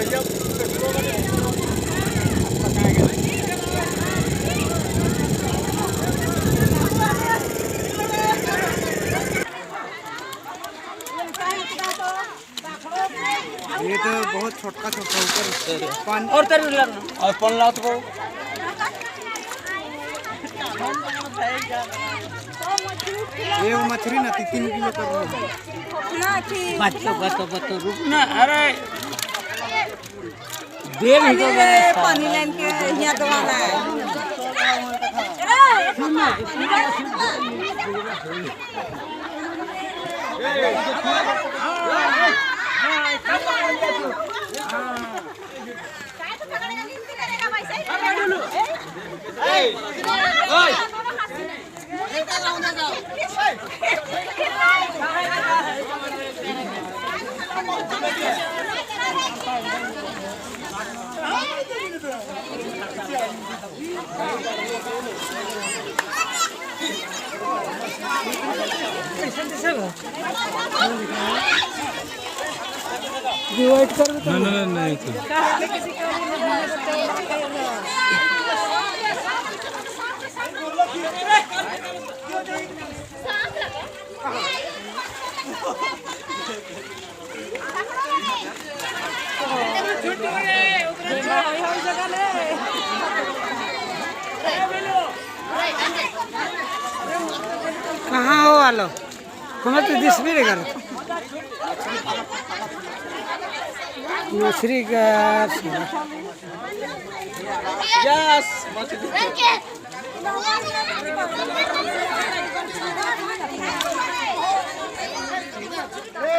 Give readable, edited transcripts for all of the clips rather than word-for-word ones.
ये तो बहुत छोटा छोटा ऊपर और और पन लात को ये मछली ना 3 किलो कर रहा बच्चों रुक ना। अरे देर ही तो पानी लाइन के यहाँ दवाना है। डिवाइड कर दो। नहीं कहाँ हो वालो हमें तो दिस भी नहीं कर मछली का यस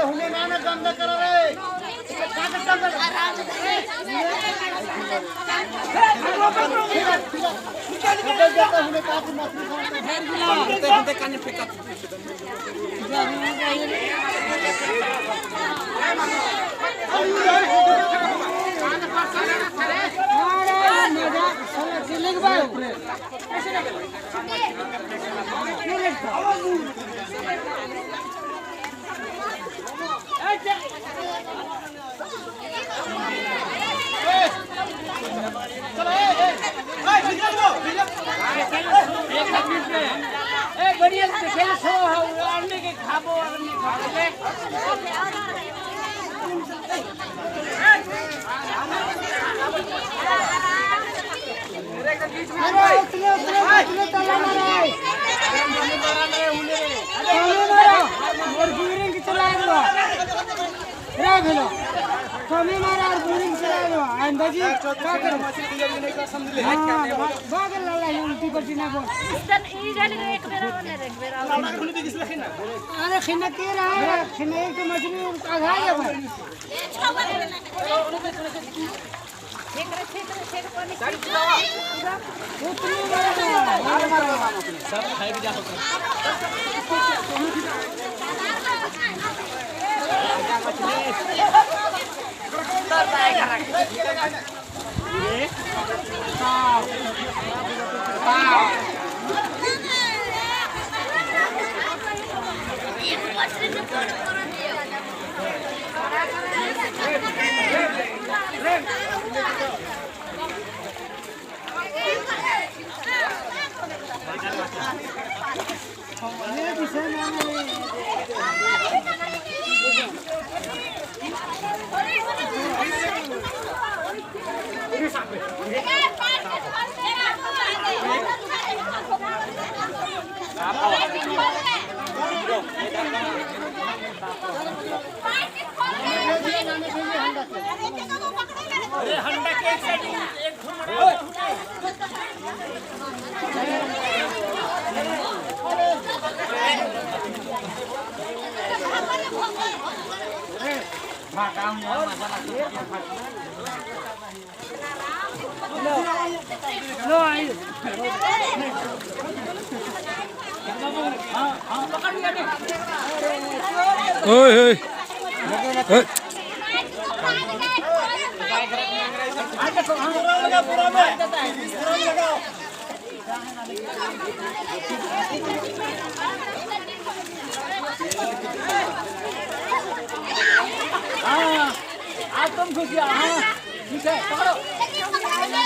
हुने नाना गंदा करो रे बढ़िया से खेल सो अन्य के खाबो और नहीं खाबोगे। कमी मारा और बोरिंग चला दो अंदाजी क्या करो बागल लला उल्टी पट्टी ना बोल अरे खिना के रहा है खिना एक तो मछली आधा है भाई सब खाए के जाओ अरे हंडा के एक साइड एक ओए आज तुम खुशी हाँ ठीक है पकड़ो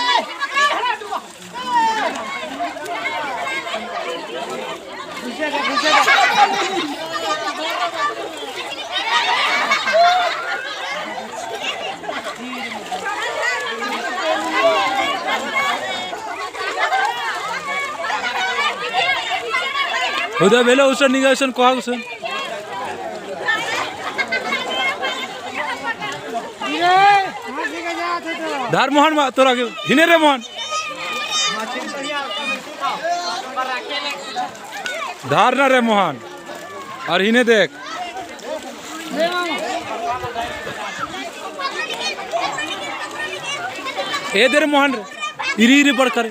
उधर बेलो उसन निगासन कहा उसन धार मोहन मा तोरा के हिने रे मोहन धार ना रे मोहन और हिने देख ए दे रे मोहन इरी इरी पड़ करे